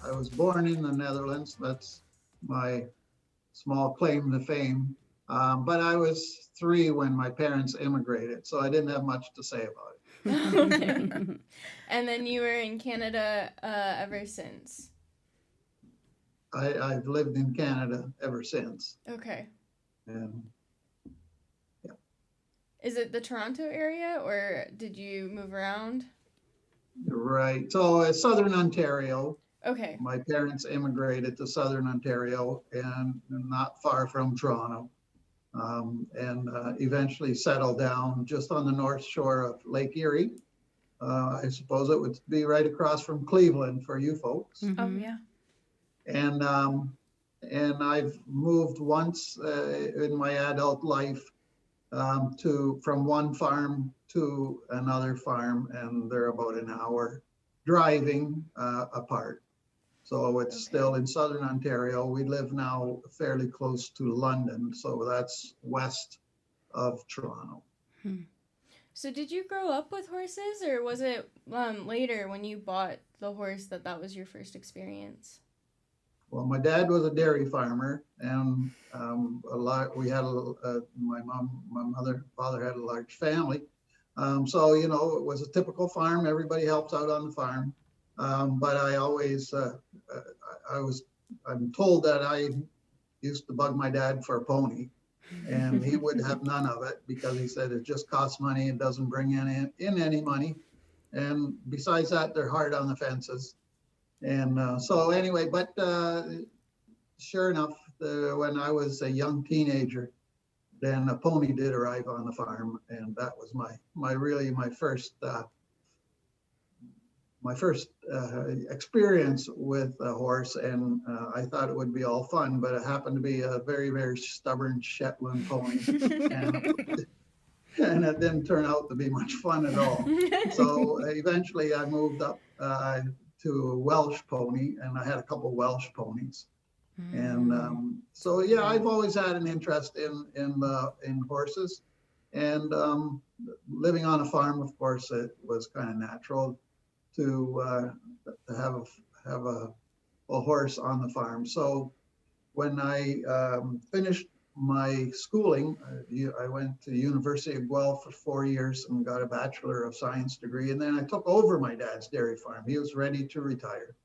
I was born in the Netherlands. That's my small claim to fame. But I was 3 when my parents immigrated, so I didn't have much to say about it. Okay. And then you were in Canada ever since. I've lived in Canada ever since. Okay. And yeah, Is it the Toronto area or did you move around? right. So Southern Ontario. Okay. My parents immigrated to Southern Ontario and not far from Toronto, and eventually settled down just on the north shore of Lake Erie. I suppose it would be right across from Cleveland for you folks. Oh, yeah. And I've moved once in my adult life to from one farm to another farm, and they're about an hour driving apart. So it's Okay. still in Southern Ontario. We live now fairly close to London, so that's west of Toronto. So did you grow up with horses or was it later when you bought the horse that that was your first experience? Well, my dad was a dairy farmer, and a lot. We had my mom, my mother, father had a large family. So it was a typical farm. Everybody helps out on the farm. But I always, I was, I'm told that I used to bug my dad for a pony, and he would have none of it because he said it just costs money. It doesn't bring in any money, and besides that, they're hard on the fences. And so anyway, but sure enough, when I was a young teenager, then a pony did arrive on the farm, and that was my really my first experience with a horse. And I thought it would be all fun, but it happened to be a very, very stubborn Shetland pony, and and it didn't turn out to be much fun at all. So eventually, I moved up to a Welsh pony, and I had a couple Welsh ponies. And so, yeah, I've always had an interest in horses, and living on a farm, of course, it was kind of natural to have a horse on the farm. So when I finished my schooling, I went to the University of Guelph for 4 years and got a Bachelor of Science degree. And then I took over my dad's dairy farm. He was ready to retire.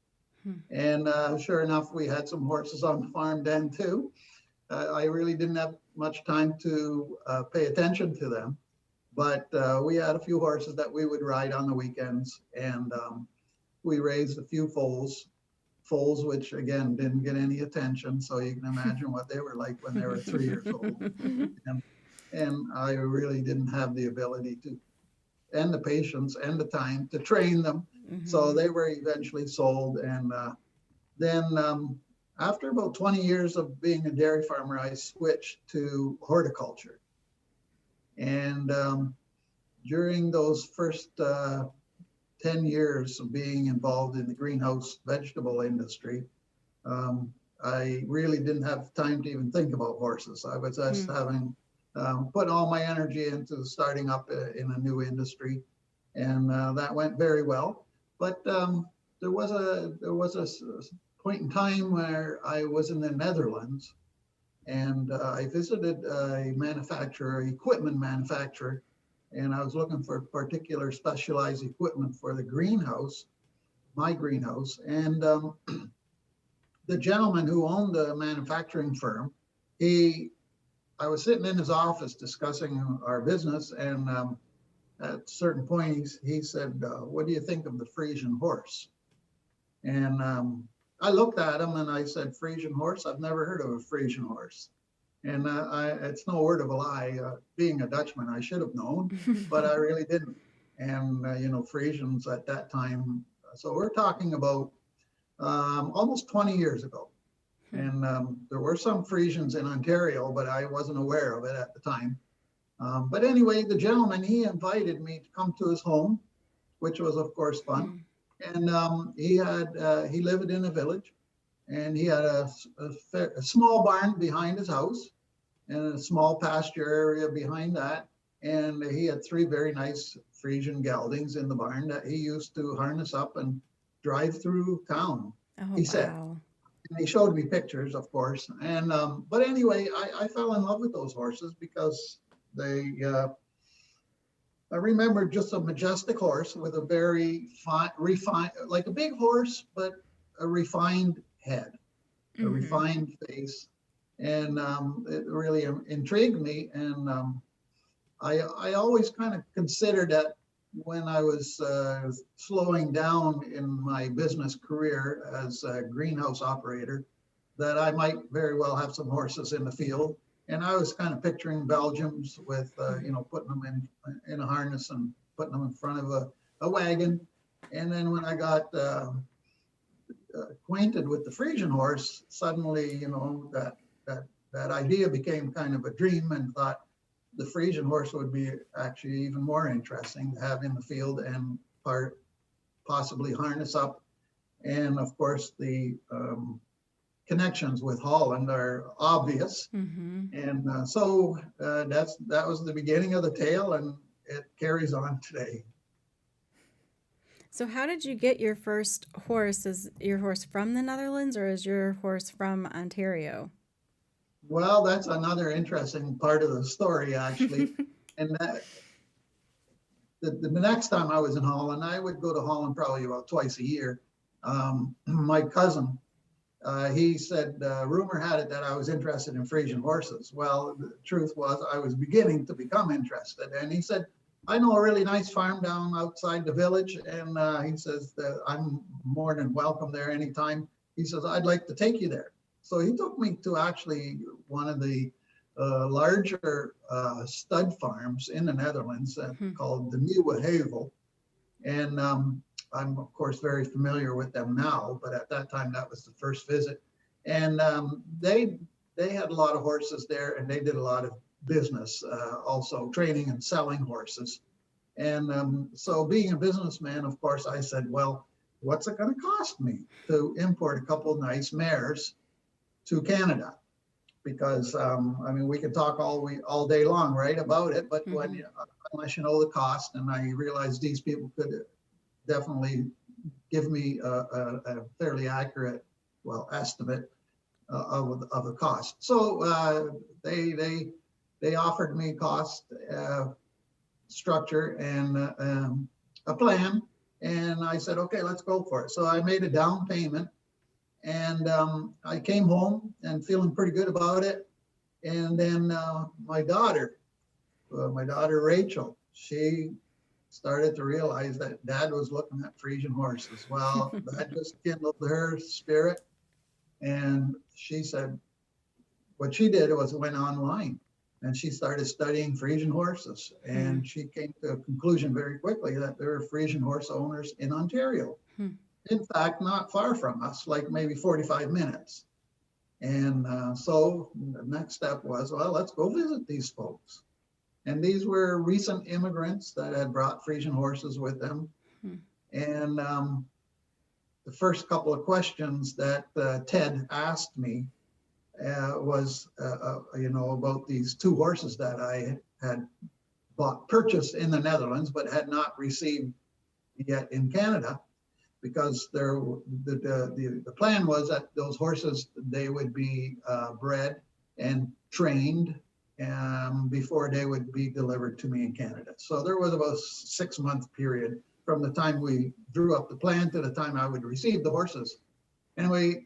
And sure enough, we had some horses on the farm then too. I really didn't have much time to pay attention to them, but we had a few horses that we would ride on the weekends, and we raised a few foals, which again didn't get any attention. So you can imagine what they were like when they were 3 years old. And, and I really didn't have the ability to, and the patience and the time to train them. So they were eventually sold. And then after about 20 years of being a dairy farmer, I switched to horticulture. And during those first 10 years of being involved in the greenhouse vegetable industry, I really didn't have time to even think about horses. I was just having put all my energy into starting up in a new industry, and that went very well. But there was a point in time where I was in the Netherlands, and I visited a equipment manufacturer, and I was looking for particular specialized equipment for the greenhouse, my greenhouse. And the gentleman who owned the manufacturing firm, I was sitting in his office discussing our business, and at a certain point, he said, "What do you think of the Friesian horse?" And I looked at him and I said, "Friesian horse? I've never heard of a Friesian horse." And it's no word of a lie. Being a Dutchman, I should have known, but I really didn't. And Friesians at that time. So we're talking about almost 20 years ago. And there were some Friesians in Ontario, but I wasn't aware of it at the time. But anyway, the gentleman, he invited me to come to his home, which was, of course, fun. And he lived in a village, and he had a small barn behind his house and a small pasture area behind that. And he had 3 very nice Friesian geldings in the barn that he used to harness up and drive through town. Oh, he said. wow. And he showed me pictures, of course. And but anyway, I fell in love with those horses because they. I remember just a majestic horse with a very fine, refined, like a big horse, but a refined head, a Mm-hmm. refined face, and it really intrigued me. And I always kind of considered that when I was slowing down in my business career as a greenhouse operator, that I might very well have some horses in the field. And I was kind of picturing Belgians with, putting them in a harness and putting them in front of a wagon. And then when I got acquainted with the Friesian horse, suddenly, that idea became kind of a dream, and thought the Friesian horse would be actually even more interesting to have in the field and possibly harness up. And of course, the connections with Holland are obvious. Mm-hmm. And so that was the beginning of the tale, and it carries on today. So how did you get your first horse? Is your horse from the Netherlands or is your horse from Ontario? Well, that's another interesting part of the story, actually. And the next time I was in Holland, I would go to Holland probably about twice a year. My cousin, he said, rumor had it that I was interested in Friesian horses. Well, the truth was I was beginning to become interested. And he said, I know a really nice farm down outside the village. And he says that I'm more than welcome there anytime. He says, I'd like to take you there. So he took me to actually one of the larger stud farms in the Netherlands called the Nieuwe Heuvel. And I'm, of course, very familiar with them now, but at that time, that was the first visit. And they had a lot of horses there, and they did a lot of business, also training and selling horses. And so being a businessman, of course, I said, well, what's it going to cost me to import a couple of nice mares to Canada? Because we could talk all day long, right, about it, but when unless you know the cost, and I realized these people could definitely give me a fairly accurate, estimate of the cost. So they offered me cost structure and a plan, and I said, okay, let's go for it. So I made a down payment, and I came home and feeling pretty good about it. And then my daughter Rachel, she started to realize that Dad was looking at Friesian horses. Well, that just kindled her spirit. And she said, what she did was went online and she started studying Friesian horses. And she came to a conclusion very quickly that there are Friesian horse owners in Ontario. In fact, not far from us, like maybe 45 minutes. And so the next step was, well, let's go visit these folks. And these were recent immigrants that had brought Friesian horses with them. And the first couple of questions that Ted asked me was, about these two horses that I had purchased in the Netherlands, but had not received yet in Canada, because the plan was that those horses, they would be bred and trained before they would be delivered to me in Canada. So there was about a 6-month period from the time we drew up the plan to the time I would receive the horses. Anyway,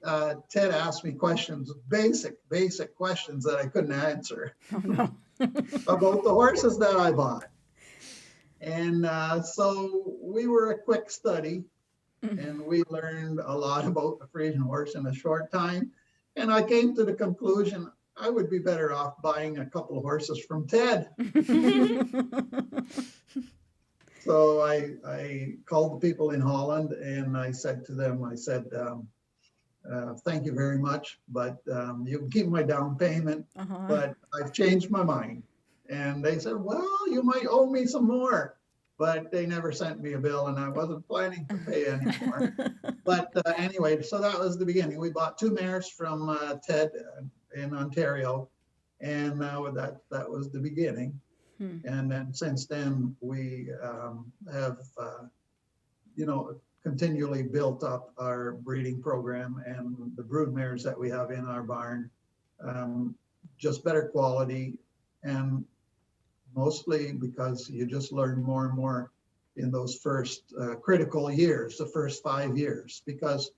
Ted asked me questions, basic questions that I couldn't answer about the horses that I bought. And so we were a quick study, and we learned a lot about the Friesian horse in a short time. And I came to the conclusion I would be better off buying a couple of horses from Ted. So I called the people in Holland and I said to them, thank you very much, but you can keep my down payment, but I've changed my mind. And they said, well, you might owe me some more. But they never sent me a bill, and I wasn't planning to pay anymore. But anyway, so that was the beginning. We bought 2 mares from Ted in Ontario, and that was the beginning. And then since then, we have, continually built up our breeding program and the brood mares that we have in our barn, just better quality, and mostly because you just learn more and more in those first critical years, the first 5 years, because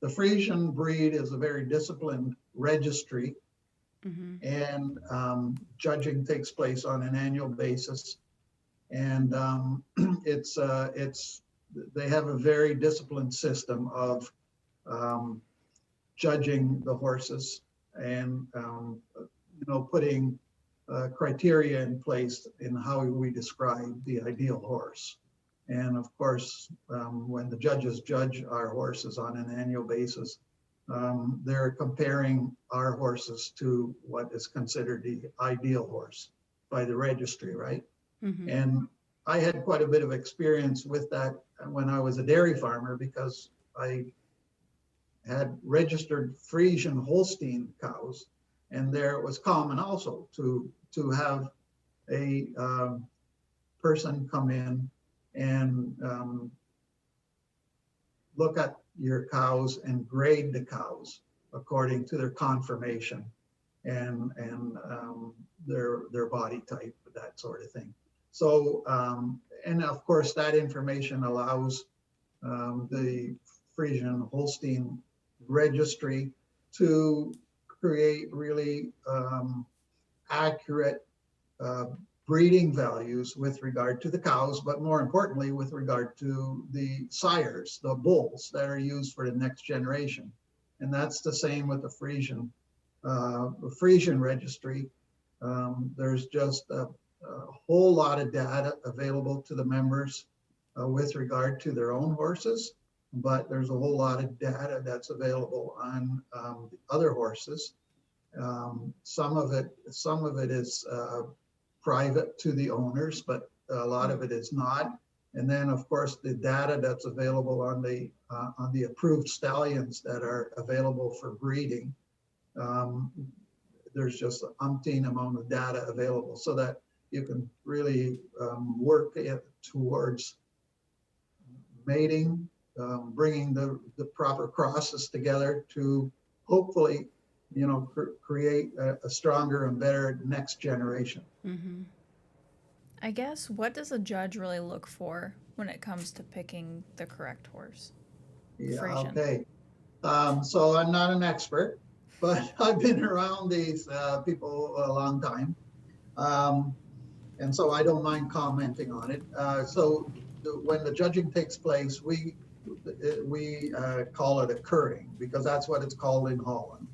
the Friesian breed is a very disciplined registry, and judging takes place on an annual basis, and they have a very disciplined system of judging the horses and putting criteria in place in how we describe the ideal horse. And of course, when the judges judge our horses on an annual basis, they're comparing our horses to what is considered the ideal horse by the registry, right? And I had quite a bit of experience with that when I was a dairy farmer, because I had registered Friesian Holstein cows, and there it was common also to have a person come in and look at your cows and grade the cows according to their conformation and their body type, that sort of thing. So, and of course, that information allows the Friesian Holstein registry to create really accurate breeding values with regard to the cows, but more importantly, with regard to the sires, the bulls that are used for the next generation. And that's the same with the Friesian registry. There's just a whole lot of data available to the members with regard to their own horses, but there's a whole lot of data that's available on the other horses. Some of it is private to the owners, but a lot of it is not. And then, of course, the data that's available on the approved stallions that are available for breeding, there's just an umpteen amount of data available, so that you can really work towards mating, bringing the proper crosses together to hopefully, create a stronger and better next generation. I guess, what does a judge really look for when it comes to picking the correct horse? Yeah, Friesian. okay. So I'm not an expert, but I've been around these people a long time. And so I don't mind commenting on it. When the judging takes place, we call it occurring, because that's what it's called in Holland,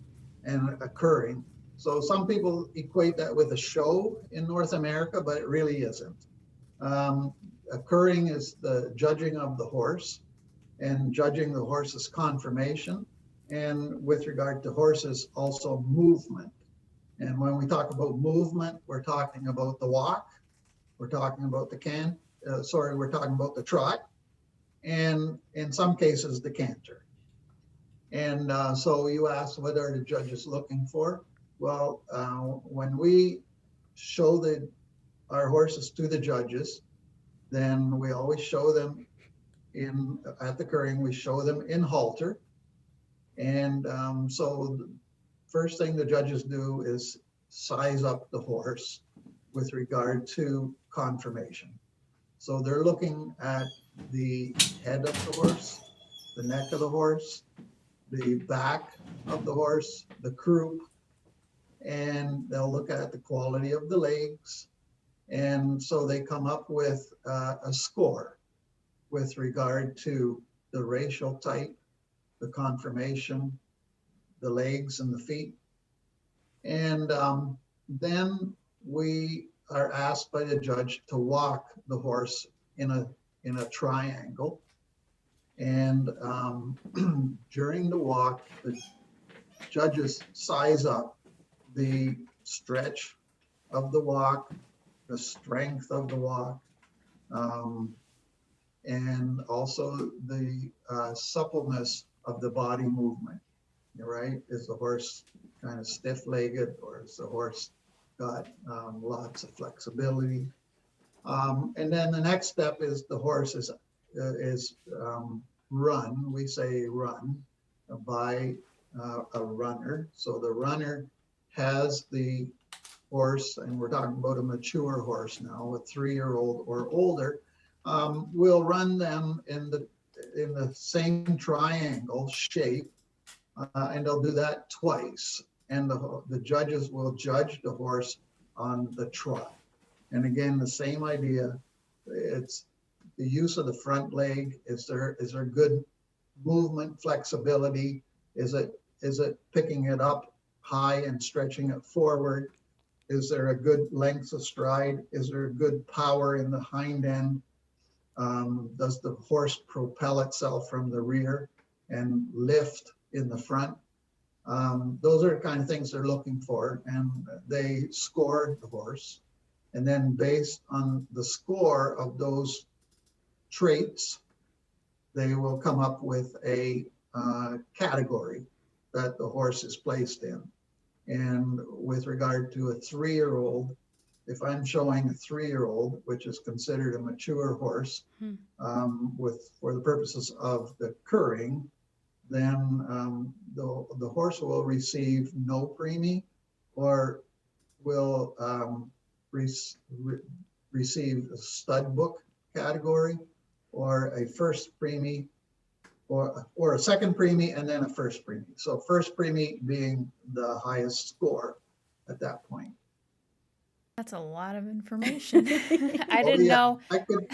and occurring. So some people equate that with a show in North America, but it really isn't. Occurring is the judging of the horse and judging the horse's conformation, and with regard to horses, also movement. And when we talk about movement, we're talking about the walk, we're talking about we're talking about the trot, and in some cases, the canter. And so you asked, what are the judges looking for? Well, when we show our horses to the judges, then we always show them at the currying, we show them in halter. And so the first thing the judges do is size up the horse with regard to conformation. So they're looking at the head of the horse, the neck of the horse, the back of the horse, the croup, and they'll look at the quality of the legs. And so they come up with a score with regard to the racial type, the conformation, the legs and the feet. And then we are asked by the judge to walk the horse in a triangle. And during the walk, the judges size up the stretch of the walk, the strength of the walk, and also the suppleness of the body movement, right? Is the horse kind of stiff-legged, or is the horse got lots of flexibility? And then the next step is the horse is run, we say run, by a runner. So the runner has the horse, and we're talking about a mature horse now, a 3-year-old or older, will run them in the same triangle shape, and they'll do that twice. And the judges will judge the horse on the trot. And again, the same idea. It's the use of the front leg. Is there good movement, flexibility? Is it picking it up high and stretching it forward? Is there a good length of stride? Is there a good power in the hind end? Does the horse propel itself from the rear and lift in the front? Those are the kind of things they're looking for, and they score the horse. And then based on the score of those traits, they will come up with a category that the horse is placed in. And with regard to a 3-year-old, if I'm showing a 3-year-old, which is considered a mature horse, for the purposes of the curring, then the horse will receive no preemie, or will receive a stud book category, or a first preemie, or a second preemie, and then a first preemie. So first preemie being the highest score at that point. That's a lot of information. I didn't know. I could,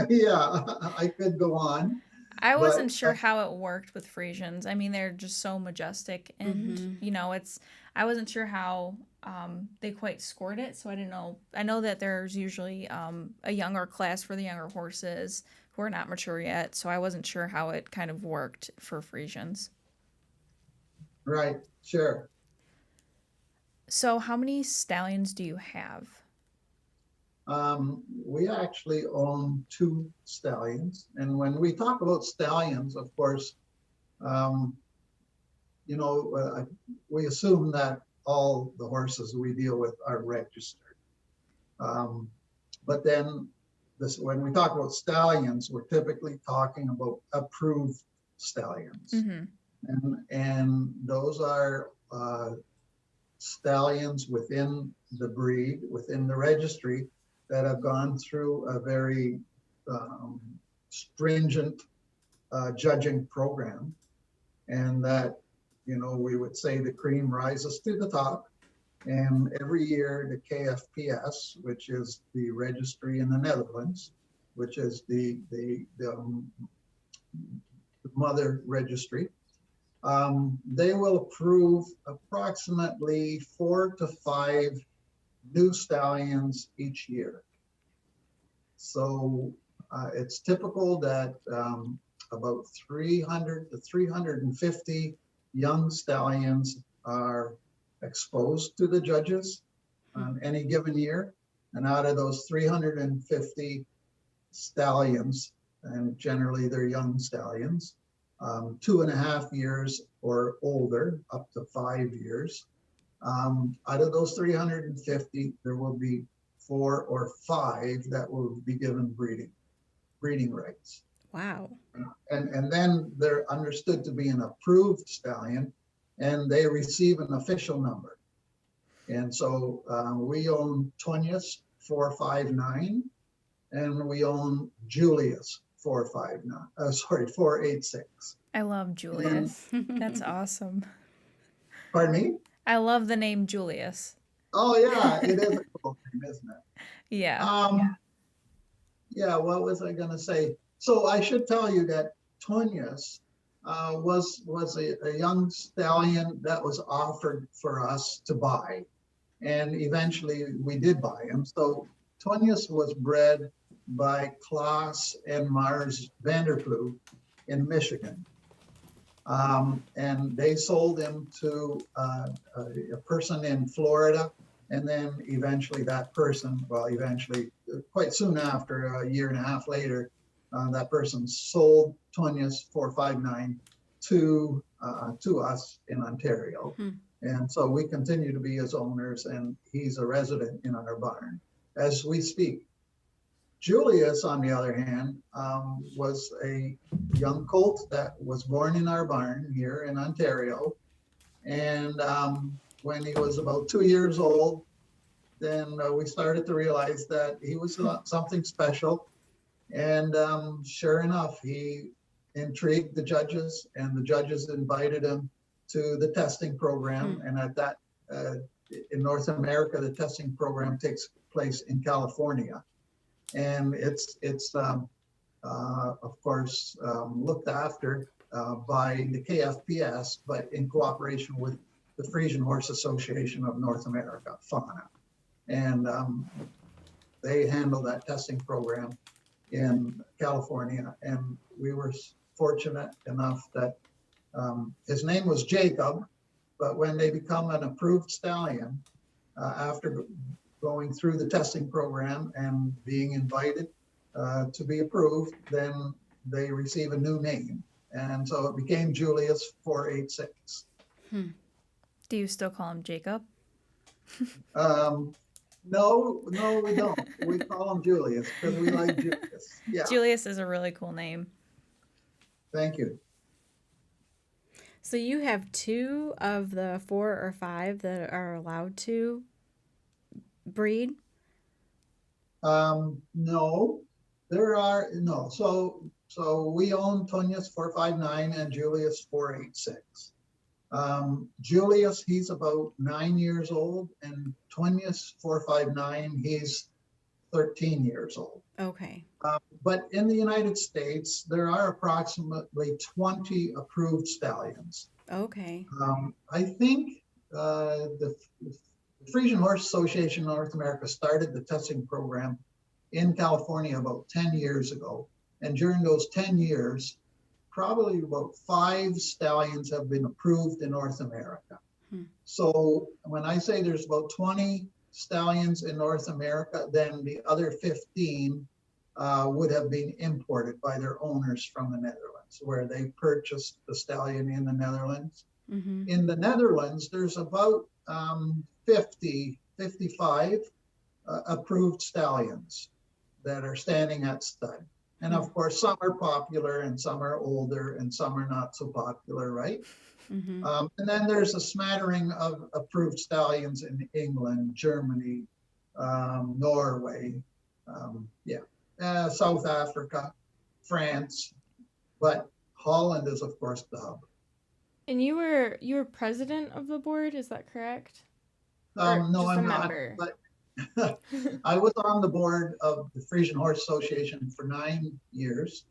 yeah, I could go on. I wasn't sure how it worked with Friesians. I mean, they're just so majestic, and I wasn't sure how they quite scored it, so I didn't know. I know that there's usually a younger class for the younger horses who are not mature yet, so I wasn't sure how it kind of worked for Friesians. Right, sure. So how many stallions do you have? We actually own 2 stallions. And when we talk about stallions, of course, we assume that all the horses we deal with are registered. But then when we talk about stallions, we're typically talking about approved stallions. Mm-hmm. And those are stallions within the breed, within the registry, that have gone through a very stringent judging program. And that, we would say the cream rises to the top. And every year the KFPS, which is the registry in the Netherlands, which is the mother registry, they will approve approximately 4 to 5 new stallions each year. So it's typical that about 300 to 350 young stallions are exposed to the judges on any given year. And out of those 350 stallions, and generally they're young stallions, 2.5 years or older, up to 5 years. Out of those 350, there will be 4 or 5 that will be given breeding rights. Wow. And then they're understood to be an approved stallion, and they receive an official number. And so we own Tonius 459, and we own Julius 486. I love Julius. That's awesome. Pardon me? I love the name Julius. Oh yeah, it is a cool name, isn't it? Yeah. Yeah, what was I going to say? So I should tell you that Tonius was a young stallion that was offered for us to buy. And eventually we did buy him. So Tonius was bred by Klaas and Mars Vanderkooy in Michigan. And they sold him to a person in Florida. And then eventually that person, quite soon after, a year and a half later, that person sold Tonius 459 to us in Ontario. And so we continue to be his owners, and he's a resident in our barn as we speak. Julius, on the other hand, was a young colt that was born in our barn here in Ontario. And when he was about 2 years old, then we started to realize that he was something special. And sure enough, he intrigued the judges, and the judges invited him to the testing program. And at that, in North America, the testing program takes place in California. And it's of course, looked after by the KFPS, but in cooperation with the Friesian Horse Association of North America, FANA. And they handle that testing program in California. And we were fortunate enough that his name was Jacob, but when they become an approved stallion, after going through the testing program and being invited to be approved, then they receive a new name. And so it became Julius 486. Do you still call him Jacob? No, we don't. We call him Julius because we like Julius. Yeah. Julius is a really cool name. Thank you. So you have 2 of the 4 or 5 that are allowed to breed? No, there are no. So we own Tonius 459 and Julius 486. Julius, he's about 9 years old, and Tonius 459, he's 13 years old. Okay. But in the United States, there are approximately 20 approved stallions. Okay. I think the Friesian Horse Association of North America started the testing program in California about 10 years ago. And during those 10 years, probably about 5 stallions have been approved in North America. So when I say there's about 20 stallions in North America, then the other 15 would have been imported by their owners from the Netherlands, where they purchased the stallion in the Netherlands. In the Netherlands, there's about 55 approved stallions that are standing at stud. And of course, some are popular and some are older and some are not so popular, right? And then there's a smattering of approved stallions in England, Germany, Norway, South Africa, France, but Holland is of course the hub. And you were president of the board, is that correct? No, I'm not. Member? But I was on the board of the Friesian Horse Association for 9 years,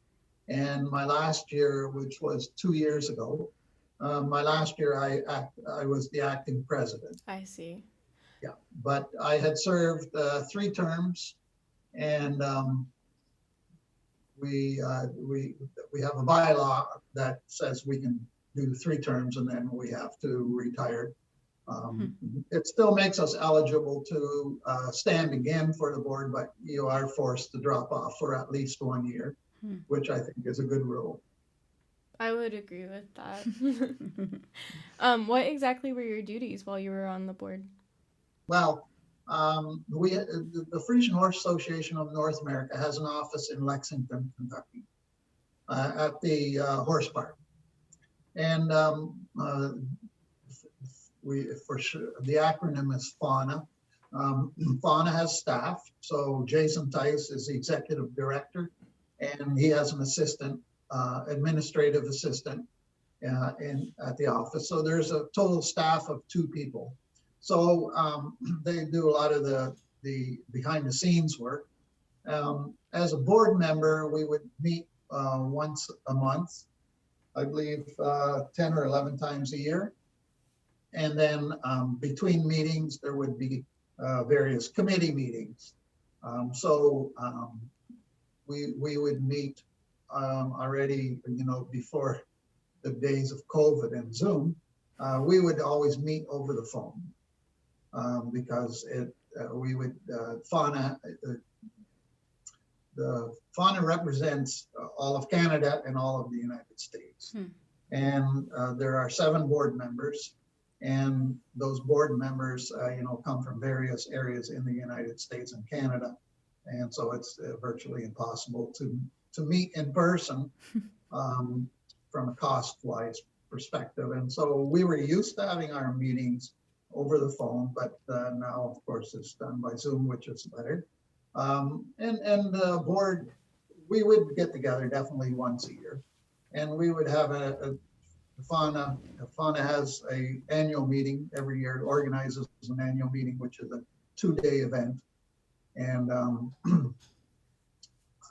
and my last year, which was 2 years ago, my last year I was the acting president. I see. Yeah, but I had served 3 terms, and we have a bylaw that says we can do 3 terms and then we have to retire. It still makes us eligible to stand again for the board, but you are forced to drop off for at least 1 year, which I think is a good rule. I would agree with that. What exactly were your duties while you were on the board? Well, the Friesian Horse Association of North America has an office in Lexington, Kentucky, at the horse barn. And the acronym is FANA. FANA has staff. So Jason Tice is the executive director, and he has an assistant, administrative assistant at the office. So there's a total staff of 2 people. So they do a lot of the behind the scenes work. As a board member, we would meet once a month, I believe 10 or 11 times a year. And then between meetings, there would be various committee meetings. We would meet already, before the days of COVID and Zoom. We would always meet over the phone because we would the FANA represents all of Canada and all of the United States. And there are 7 board members. And those board members, come from various areas in the United States and Canada. And so it's virtually impossible to meet in person from a cost-wise perspective. And so we were used to having our meetings over the phone, but now, of course, it's done by Zoom, which is better. And the board, we would get together definitely once a year, and we would have FANA has a annual meeting every year. It organizes an annual meeting, which is a 2-day event. And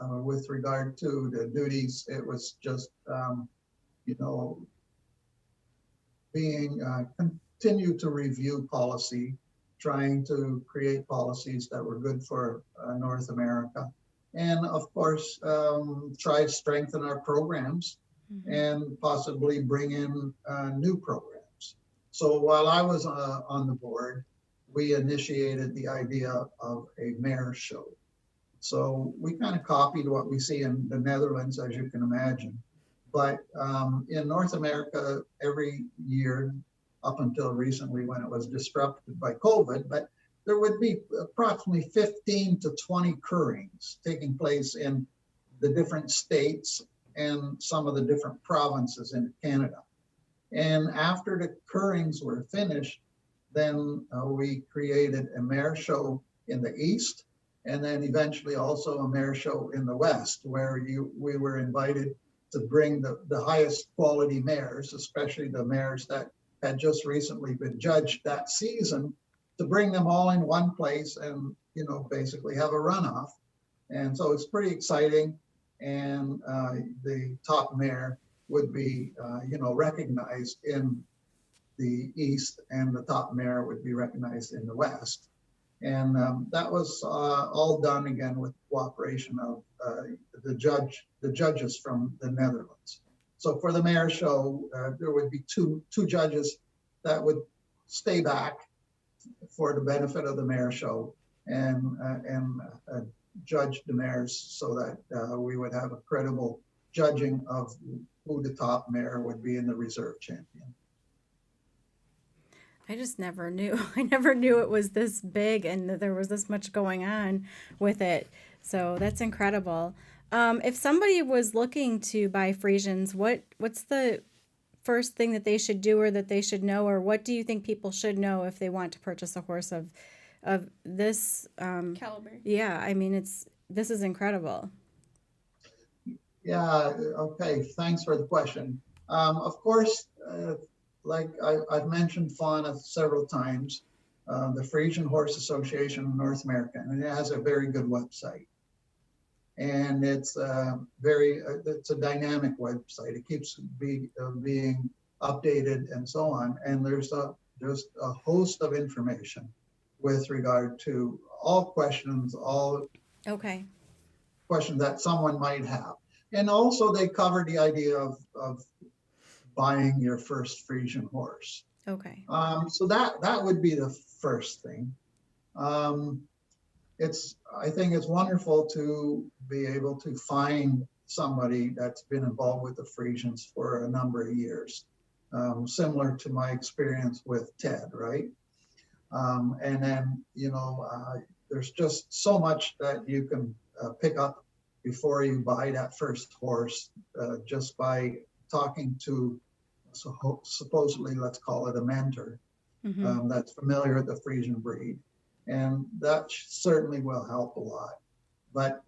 with regard to the duties, it was just being continue to review policy, trying to create policies that were good for North America, and of course try to strengthen our programs and possibly bring in new programs. So while I was on the board, we initiated the idea of a mayor show. So we kind of copied what we see in the Netherlands, as you can imagine. But in North America, every year, up until recently when it was disrupted by COVID, but there would be approximately 15 to 20 currings taking place in the different states and some of the different provinces in Canada. And after the currings were finished, then we created a mayor show in the East, and then eventually also a mayor show in the West, where we were invited to bring the highest quality mayors, especially the mayors that had just recently been judged that season, to bring them all in one place and, basically have a runoff. And so it's pretty exciting. And the top mayor would be, recognized in the East, and the top mayor would be recognized in the West. And that was all done again with cooperation of the judges from the Netherlands. So for the mayor show, there would be two judges that would stay back for the benefit of the mayor show and judge the mayors, so that we would have a credible judging of who the top mayor would be in the reserve champion. I just never knew. I never knew it was this big and that there was this much going on with it. So that's incredible. If somebody was looking to buy Friesians, what's the first thing that they should do or that they should know, or what do you think people should know if they want to purchase a horse of this caliber? Yeah, I mean, this is incredible. Yeah, okay, thanks for the question. Of course, like I've mentioned FANA several times, the Friesian Horse Association of North America, and it has a very good website. And it's it's a dynamic website. It keeps being updated and so on. And there's just a host of information with regard to all questions, questions that someone might have. And also they cover the idea of buying your first Friesian horse. Okay. So that would be the first thing. I think it's wonderful to be able to find somebody that's been involved with the Friesians for a number of years, similar to my experience with Ted, right? And then, there's just so much that you can pick up before you buy that first horse, just by talking to supposedly, let's call it a mentor, that's familiar with the Friesian breed. And that certainly will help a lot. But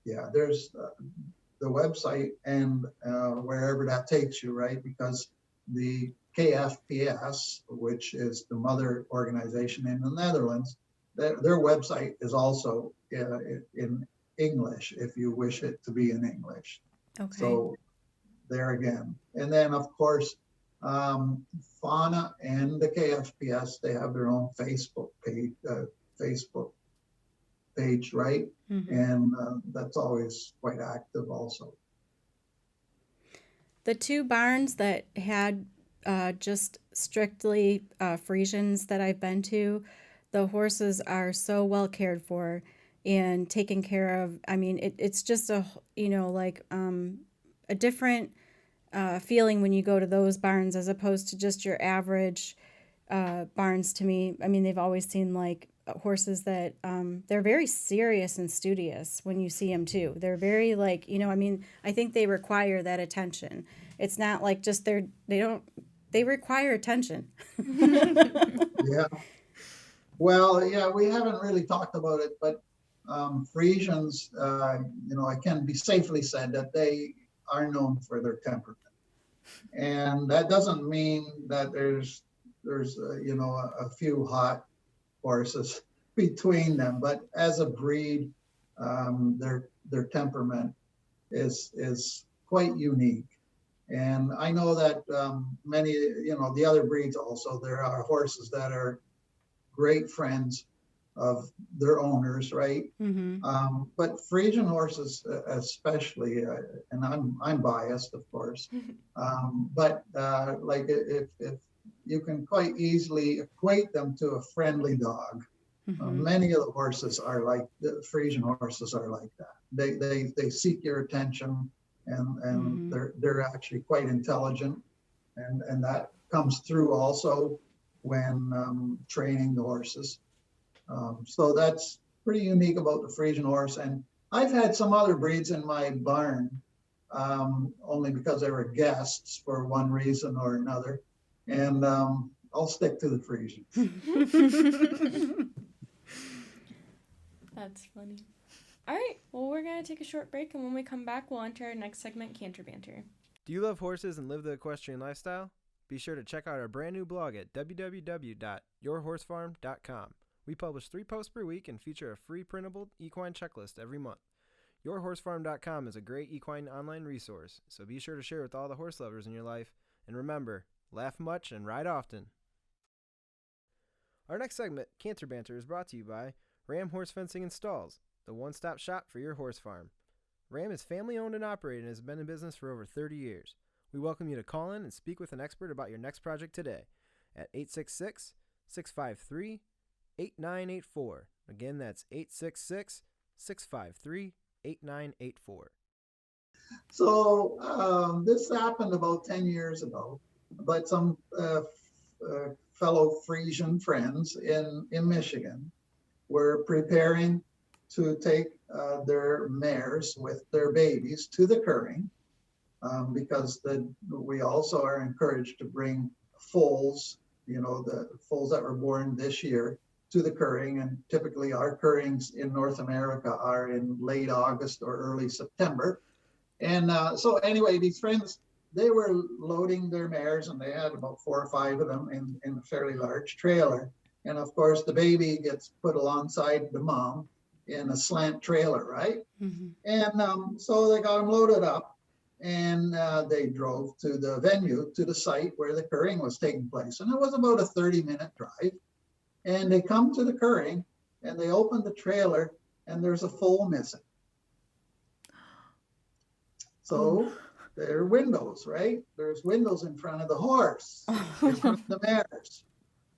there's the website and wherever that takes you, right? Because the KFPS, which is the mother organization in the Netherlands, their website is also in English, if you wish it to be in English. Okay. So there again. And then, of course, FANA and the KFPS, they have their own Facebook page, right? Mm-hmm. And that's always quite active also. The two barns that had just strictly Friesians that I've been to, the horses are so well cared for and taken care of. I mean, it's just a different feeling when you go to those barns as opposed to just your average barns to me. I mean, they've always seemed like horses that they're very serious and studious when you see them too. They're very like, I think they require that attention. It's not like just they require attention. Yeah. Well, yeah, we haven't really talked about it, but Friesians, it can be safely said that they are known for their temperament. And that doesn't mean that there's a few hot horses between them, but as a breed, their temperament is quite unique. And I know that many, the other breeds also, there are horses that are great friends of their owners, right? Mm-hmm. But Friesian horses, especially, and I'm biased, of course, but like if you can quite easily equate them to a friendly dog. Mm-hmm. Many of the horses are like the Friesian horses are like that. They seek your attention, and Mm-hmm. they're actually quite intelligent, and that comes through also when training the horses. So that's pretty unique about the Friesian horse. And I've had some other breeds in my barn, only because they were guests for one reason or another. And I'll stick to the Friesians. That's funny. All right, well, we're going to take a short break, and when we come back, we'll enter our next segment, Canter Banter. Do you love horses and live the equestrian lifestyle? Be sure to check out our brand new blog at www.yourhorsefarm.com. We publish 3 posts per week and feature a free printable equine checklist every month. Yourhorsefarm.com is a great equine online resource, so be sure to share with all the horse lovers in your life. And remember, laugh much and ride often. Our next segment, Canter Banter, is brought to you by Ram Horse Fencing and Stalls, the one-stop shop for your horse farm. Ram is family-owned and operated and has been in business for over 30 years. We welcome you to call in and speak with an expert about your next project today at 866-653-8984. Again, that's 866-653-8984. So this happened about 10 years ago, but some fellow Friesian friends in Michigan were preparing to take their mares with their babies to the curring, because we also are encouraged to bring foals, the foals that were born this year, to the curring. And typically our currings in North America are in late August or early September. And so anyway, these friends, they were loading their mares, and they had about 4 or 5 of them in a fairly large trailer. And of course, the baby gets put alongside the mom in a slant trailer, right? Mm-hmm. And so they got them loaded up, and they drove to the venue, to the site where the curring was taking place. And it was about a 30-minute drive. And they come to the curring, and they open the trailer, and there's a foal missing. So there are windows, right? There's windows in front of the horse, in front of the mares.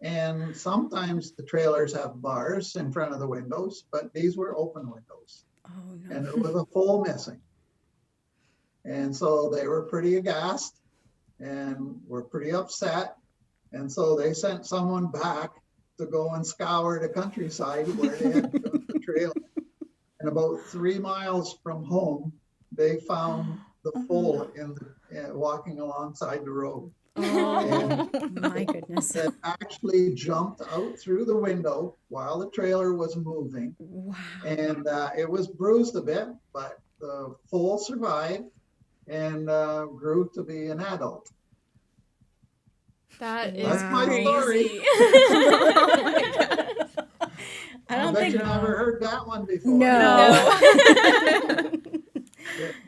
And sometimes the trailers have bars in front of the windows, but these were open windows. Oh, no. And there was a foal missing. And so they were pretty aghast and were pretty upset. And so they sent someone back to go and scour the countryside where they had put the trailer. And about 3 miles from home, they found the foal walking alongside the road. Oh, my goodness. That actually jumped out through the window while the trailer was moving. Wow. And it was bruised a bit, but the foal survived and grew to be an adult. That is That's my crazy. story. Oh my gosh. I don't bet think you never heard that one before. No.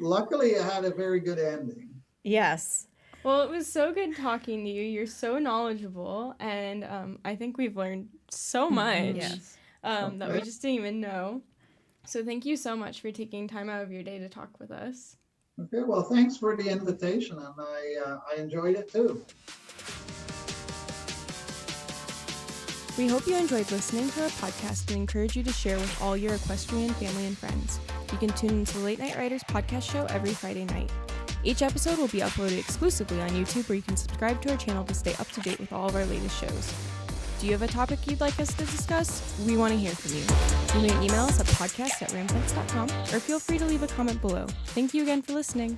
Luckily, it had a very good ending. Yes. Well, it was so good talking to you. You're so knowledgeable, and I think we've learned so much Yes. that we just didn't even know. So thank you so much for taking time out of your day to talk with us. Okay, well, thanks for the invitation, and I enjoyed it too. We hope you enjoyed listening to our podcast and encourage you to share with all your equestrian family and friends. You can tune into the Late Night Riders podcast show every Friday night. Each episode will be uploaded exclusively on YouTube, where you can subscribe to our channel to stay up to date with all of our latest shows. Do you have a topic you'd like us to discuss? We want to hear from you. You may email us at podcast@ramfence.com or feel free to leave a comment below. Thank you again for listening.